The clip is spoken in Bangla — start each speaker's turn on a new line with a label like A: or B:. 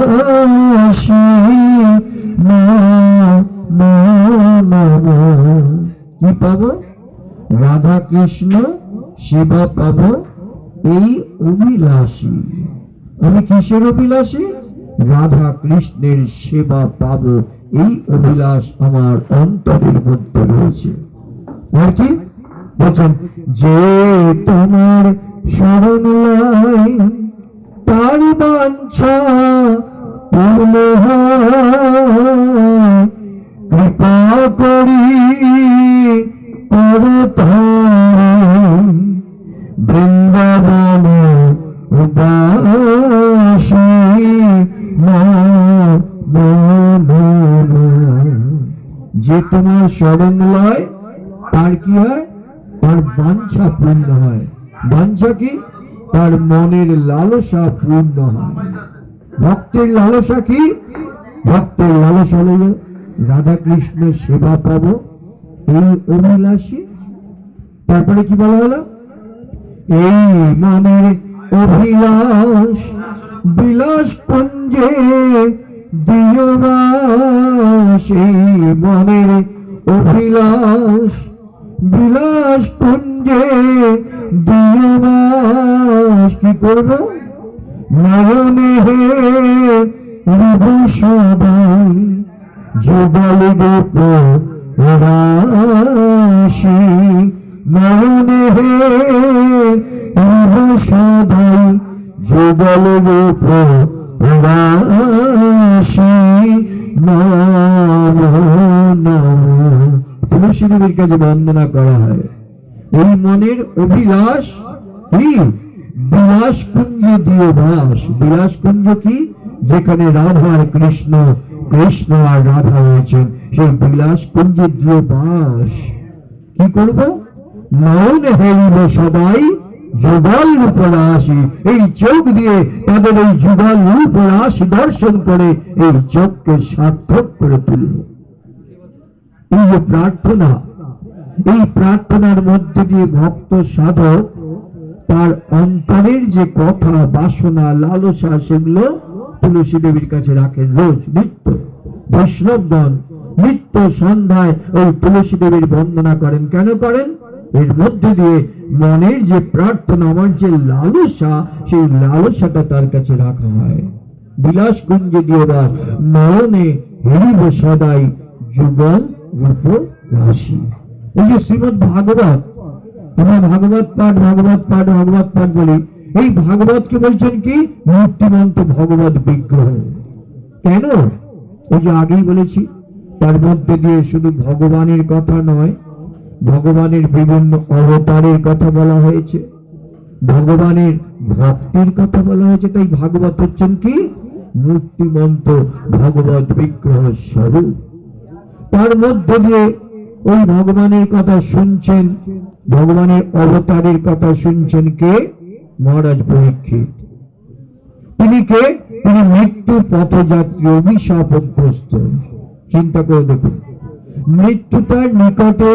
A: অভিলাষী কি পাবো? রাধা কৃষ্ণ সেবা পাবো, এই অভিলাষী। আমি কিসের অভিলাষী? রাধা কৃষ্ণের সেবা পাবো, এই অভিলাষ আমার অন্তরের মধ্যে রয়েছে। আর কি বলছেন? যে তোমার শরণ লয় তার বাঞ্ছা পূর্ণ হয়, কৃপা করি করো তার বৃন্দাবন বাসী। যে তোমার শরণ লয় তার কি হয়? তার বাঞ্ছা পূর্ণ হয়। বাঞ্ছা কি? তার মনের লালসা পূর্ণ হয়। ভক্তের লালসা কি? ভক্তের লালসা হল রাধা কৃষ্ণের সেবা পাবো, এই অভিলাষী। তারপরে কি বলা হলো? এই মনের অভিলাষ বিলাস কুঞ্জে দিও বাস। এই মনের অভিলাষ বিলাস কুঞ্জে দিও বাস। কি করব? নয়নে হে সদাই যুগল রূপ রাশি। নয়নে হে সদাই যুগল রূপ রাশি। নমো নমো। তুলসী দেবীর কাছে বন্দনা করা হয়। এই মনের অভিলাষ কি? বিলাস কুঞ্জে দিও বাস। বিলাস কুঞ্জ কি? যেখানে রাধা আর কৃষ্ণ, কৃষ্ণ আর রাধা রয়েছেন, সেই বিলাস কুঞ্জে দিও বাস। কি করব? নয়ন হেরিব সদাই যুগল রূপ রাশি। এই চোখ দিয়ে তাদের এই যুগল রূপ রাশি দর্শন করে এই চোখকে সার্থক করে তুলব। এই যে প্রার্থনা, এই প্রার্থনার মধ্যে দিয়ে ভক্ত সাধক তার অন্তরের যে কথা, বাসনা, লালসা, সেগুলো তুলসী দেবীর কাছে রাখেন রোজ নিত্য। বৈষ্ণবগণ নিত্য সন্ধ্যায় ওই তুলসী দেবীর বন্দনা করেন। কেন করেন? এর মধ্যে দিয়ে মনের যে প্রার্থনা, আমার যে লালসা, সেই লালসাটা তার কাছে রাখা হয়। বিলাস কুঞ্জে দিওবার নয়নে হেরিব সদাই যুগল রূপ রাশি। এই যে শ্রীমদ্ ভাগবত, আমরা ভাগবত পাঠ বলি। এই ভাগবতকে বলছেন কি? মূর্তিমন্ত ভগবত বিগ্রহ। কেন? ওই যে আগেই বলেছি, তার মধ্যে দিয়ে শুধু ভগবানের কথা নয়, ভগবানের বিভিন্ন অবতারের কথা বলা হয়েছে, ভগবানের ভক্তির কথা বলা হয়েছে। তাই ভাগবত হচ্ছেন কি? মূর্তিমন্ত ভগবত বিগ্রহ স্বরূপ। তার মধ্যে দিয়ে ওই ভগবানের কথা শুনছেন, ভগবানের অবতারের কথা শুনছেন কে? মহারাজ পরীক্ষিত। তিনি কে? তিনি মৃত্যু পথযাত্রী, অভিশাপগ্রস্ত। চিন্তা করে দেখুন, মৃত্যু তার নিকটে